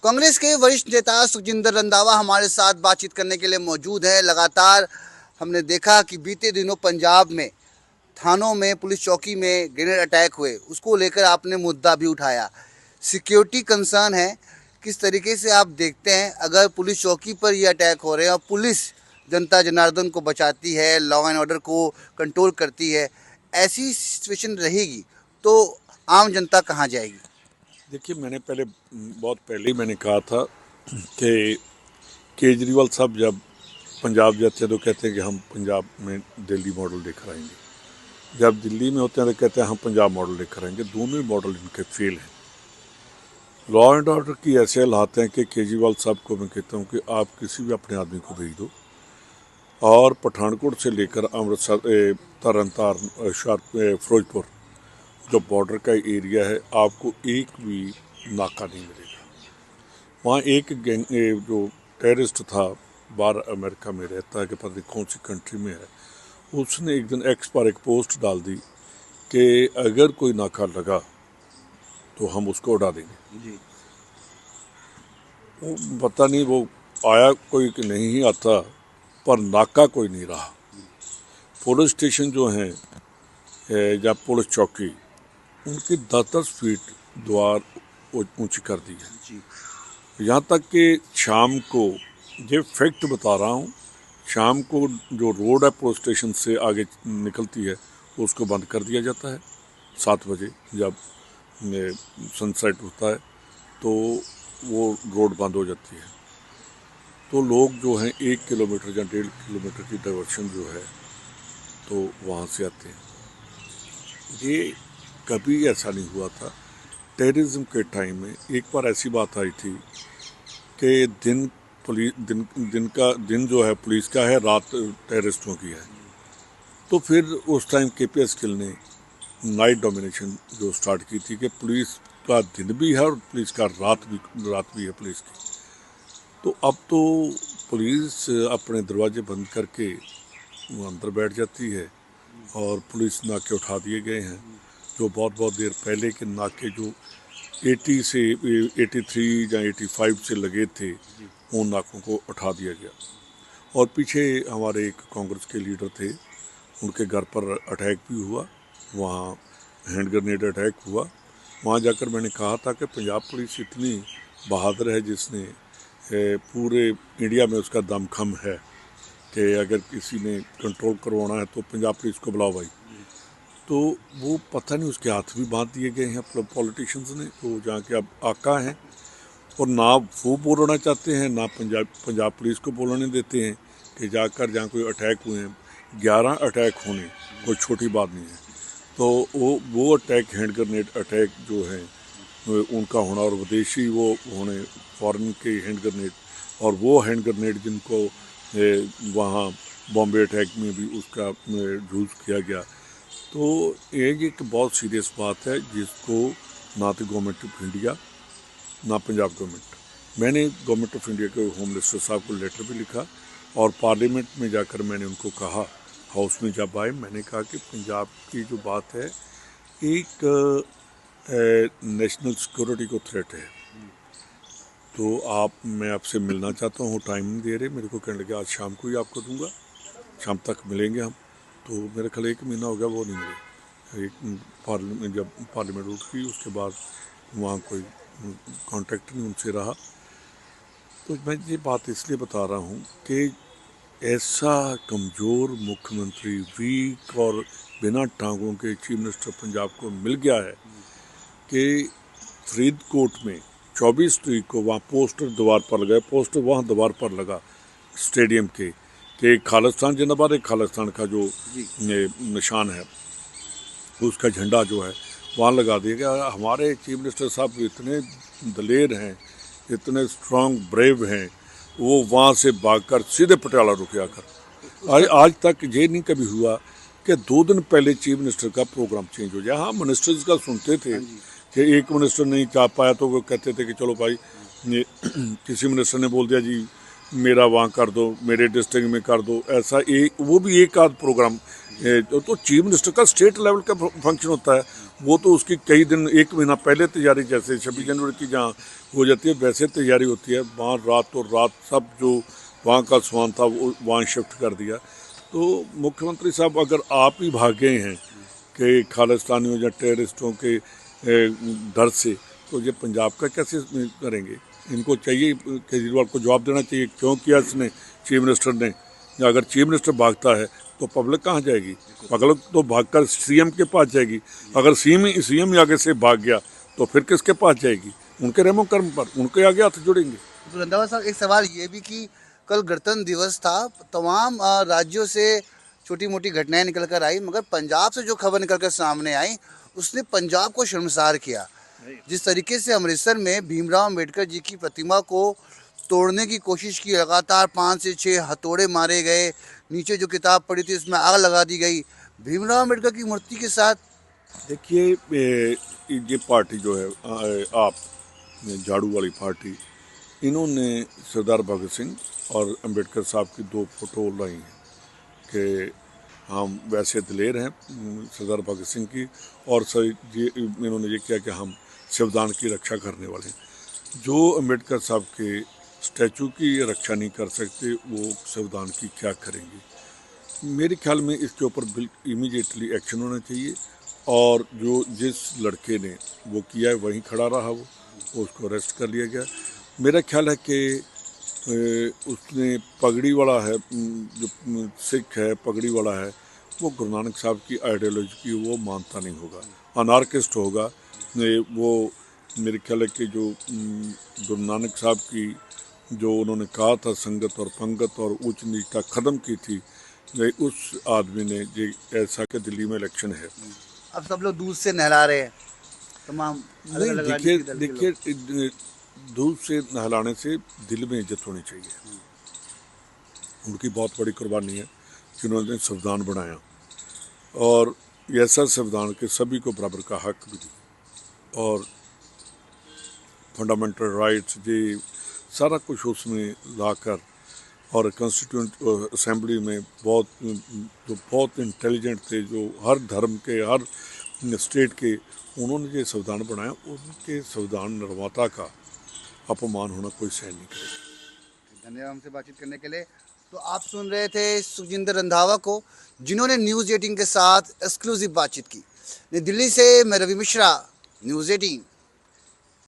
कांग्रेस के वरिष्ठ नेता सुखजिंदर रंधावा हमारे साथ बातचीत करने के लिए मौजूद है। लगातार हमने देखा कि बीते दिनों पंजाब में थानों में, पुलिस चौकी में ग्रेनेड अटैक हुए, उसको लेकर आपने मुद्दा भी उठाया। सिक्योरिटी कंसर्न है। किस तरीके से आप देखते हैं अगर पुलिस चौकी पर ये अटैक हो रहे हैं और पुलिस जनता जनार्दन को बचाती है, लॉ एंड ऑर्डर को कंट्रोल करती है, ऐसी सिचुएशन रहेगी तो आम जनता कहाँ जाएगी? देखिए, मैंने बहुत पहले ही मैंने कहा था कि केजरीवाल साहब जब पंजाब जाते हैं तो कहते हैं कि हम पंजाब में दिल्ली मॉडल लेकर आएंगे, जब दिल्ली में होते हैं तो कहते हैं हम पंजाब मॉडल लेकर आएंगे। दोनों ही मॉडल इनके फेल हैं। लॉ एंड ऑर्डर की ऐसे हालात हैं कि केजरीवाल साहब को मैं कहता हूँ कि आप किसी भी अपने आदमी को भेज दो और पठानकोट से लेकर अमृतसर, तरन तारण, फिरोजपुर जो बॉर्डर का एरिया है, आपको एक भी नाका नहीं मिलेगा। वहाँ एक गैंग जो टेररिस्ट था, बाहर अमेरिका में रहता है कि पता नहीं कौन सी कंट्री में है, उसने एक दिन एक्स पर एक पोस्ट डाल दी कि अगर कोई नाका लगा तो हम उसको उड़ा देंगे। जी। वो पता नहीं वो आया कोई कि नहीं ही आता, पर नाका कोई नहीं रहा। पुलिस स्टेशन जो हैं या पुलिस चौकी, उनकी 10-10 फीट द्वार ऊंची कर दी है। जी। यहाँ तक कि शाम को, ये फैक्ट बता रहा हूँ, शाम को जो रोड है पुलिस स्टेशन से आगे निकलती है उसको बंद कर दिया जाता है। 7 बजे जब सनसेट होता है तो वो रोड बंद हो जाती है। तो लोग जो हैं 1 किलोमीटर या 1.5 किलोमीटर की डाइवर्शन जो है तो वहाँ से आते हैं। ये कभी ऐसा नहीं हुआ था। टेररिज्म के टाइम में एक बार ऐसी बात आई थी कि दिन जो है पुलिस का है, रात टेररिस्टों की है। तो फिर उस टाइम केपीएस गिल ने नाइट डोमिनेशन जो स्टार्ट की थी कि पुलिस का दिन भी है और पुलिस का रात भी है पुलिस की। तो अब तो पुलिस अपने दरवाजे बंद करके वो अंदर बैठ जाती है और पुलिस नाके उठा दिए गए हैं। जो बहुत देर पहले के नाके जो 80 से 83 या 85 से लगे थे, उन नाकों को उठा दिया गया। और पीछे हमारे एक कांग्रेस के लीडर थे, उनके घर पर अटैक भी हुआ, वहाँ हैंड ग्रेनेड अटैक हुआ। वहाँ जाकर मैंने कहा था कि पंजाब पुलिस इतनी बहादुर है जिसने पूरे इंडिया में उसका दमखम है कि अगर किसी ने कंट्रोल करवाना है तो पंजाब पुलिस को बुलाओ भाई। तो वो पता नहीं उसके हाथ भी बांध दिए गए हैं पॉलिटिशियंस ने, तो जहाँ के अब आका हैं और ना वो बोलना चाहते हैं ना पंजाब पुलिस को बोलने देते हैं कि जाकर जहाँ कोई अटैक हुए हैं। 11 अटैक होने कोई छोटी बात नहीं है। तो वो अटैक, हैंड ग्रेनेड अटैक जो है उनका होना, और विदेशी वो होने, फॉरेन के हैंड ग्रेनेड, और वो हैंड ग्रेनेड जिनको वहाँ बॉम्बे अटैक में भी उसका यूज़ किया गया। तो एक बहुत सीरियस बात है जिसको ना तो गवर्नमेंट ऑफ इंडिया ना पंजाब गवर्नमेंट, मैंने गवर्नमेंट ऑफ इंडिया के होम मिनिस्टर साहब को लेटर भी लिखा और पार्लियामेंट में जाकर मैंने उनको कहा, हाउस में जब आए, मैंने कहा कि पंजाब की जो बात है एक नेशनल सिक्योरिटी को थ्रेट है। तो मैं आपसे मिलना चाहता हूँ, टाइम नहीं दे रहे। मेरे को कहने लगे आज शाम को ही आपको दूंगा, शाम तक मिलेंगे हम। तो मेरे ख्याल 1 महीना हो गया वो नहीं मिले। जब पार्लियामेंट उठी उसके बाद वहाँ कोई कांटेक्ट नहीं उनसे रहा। तो मैं ये बात इसलिए बता रहा हूँ कि ऐसा कमज़ोर मुख्यमंत्री, वीक और बिना टांगों के चीफ मिनिस्टर पंजाब को मिल गया है कि फरीदकोट में 24 तारीख को वहाँ पोस्टर दीवार पर लगा, पोस्टर वहाँ दीवार पर लगा स्टेडियम के कि खालिस्तान जिंदाबाद, एक खालिस्तान का जो निशान है उसका झंडा जो है वहाँ लगा दिया गया। हमारे चीफ मिनिस्टर साहब इतने दलेर हैं, इतने स्ट्रांग ब्रेव हैं, वो वहाँ से भागकर सीधे पटियाला रुके आकर। आज तक ये नहीं कभी हुआ कि 2 दिन पहले चीफ मिनिस्टर का प्रोग्राम चेंज हो जाए। हाँ, मिनिस्टर्स का सुनते थे कि एक मिनिस्टर नहीं जा पाया तो वो कहते थे कि चलो भाई, किसी मिनिस्टर ने बोल दिया जी मेरा वहाँ कर दो, मेरे डिस्ट्रिक्ट में कर दो, ऐसा वो भी एक आध प्रोग्राम तो चीफ मिनिस्टर का स्टेट लेवल का फंक्शन होता है, वो तो उसकी कई दिन, एक महीना पहले तैयारी, जैसे 26 जनवरी की जहाँ हो जाती है वैसे तैयारी होती है। वहाँ रात और रात सब जो वहाँ का सामान था वो वहाँ शिफ्ट कर दिया। तो मुख्यमंत्री साहब अगर आप ही भाग गए हैं कि खालिस्तानियों या टेररिस्टों के डर से, तो ये पंजाब का कैसे करेंगे? इनको चाहिए, केजरीवाल को जवाब देना चाहिए क्यों किया इसने, चीफ मिनिस्टर ने। या अगर चीफ मिनिस्टर भागता है तो पब्लिक कहाँ जाएगी? पब्लिक तो भागकर सीएम के पास जाएगी। अगर सीएम ही आगे से भाग गया तो फिर किसके पास जाएगी? उनके रेमो कर्म पर, उनके आगे हाथ जोड़ेंगे। तो रंधावा साहब, एक सवाल ये भी कि कल गणतंत्र दिवस था, तमाम राज्यों से छोटी मोटी घटनाएं निकल कर आई, मगर पंजाब से जो खबर निकल कर सामने आई उसने पंजाब को शर्मसार किया। जिस तरीके से अमृतसर में भीमराव अम्बेडकर जी की प्रतिमा को तोड़ने की कोशिश की, लगातार 5 से 6 हथौड़े मारे गए, नीचे जो किताब पड़ी थी उसमें आग लगा दी गई भीमराव अम्बेडकर की मूर्ति के साथ। देखिए, ये पार्टी जो है आप, झाड़ू वाली पार्टी, इन्होंने सरदार भगत सिंह और अंबेडकर साहब की 2 फोटो लाई हैं कि हम वैसे दिलेर हैं सरदार भगत सिंह की, और इन्होंने ये किया कि हम संविधान की रक्षा करने वाले हैं। जो अंबेडकर साहब के स्टैचू की रक्षा नहीं कर सकते वो संविधान की क्या करेंगे? मेरे ख्याल में इसके ऊपर इमीडिएटली एक्शन होना चाहिए, और जो जिस लड़के ने वो किया है वहीं खड़ा रहा, वो उसको अरेस्ट कर लिया गया। मेरा ख्याल है कि उसने पगड़ी वाला है, जो सिख है पगड़ी वाला है, वो गुरु नानक साहब की आइडियोलॉजी की वो मानता नहीं होगा, अनार्किस्ट होगा। वो मेरे ख्याल है कि जो गुरु नानक साहब की जो उन्होंने कहा था संगत और पंगत और ऊंच नीचता ख़त्म की थी, उस आदमी ने ये ऐसा कि दिल्ली में इलेक्शन है। अब सब लोग दूध से नहला रहे हैं, तमाम अलग अलग देखिए राजनीतिक दल के लोग। देखिए, दूध से नहलाने से दिल में इज्जत होनी चाहिए। उनकी बहुत बड़ी कुर्बानी है जिन्होंने संविधान बनाया, और ऐसा संविधान के सभी को बराबर का हक भी दिया, और फंडामेंटल राइट्स ये सारा कुछ उसमें लाकर, और कॉन्स्टिट्यूंट असेंबली में बहुत इंटेलिजेंट थे, जो हर धर्म के, हर स्टेट के, उन्होंने जो संविधान बनाया, उनके संविधान निर्माता का अपमान होना कोई सहन नहीं करेगा। धन्यवाद हमसे बातचीत करने के लिए। तो आप सुन रहे थे सुखजिंदर रंधावा को, जिन्होंने न्यूज़ 18 के साथ एक्सक्लूसिव बातचीत की। नई दिल्ली से मैं रवि मिश्रा, न्यूज़ 18।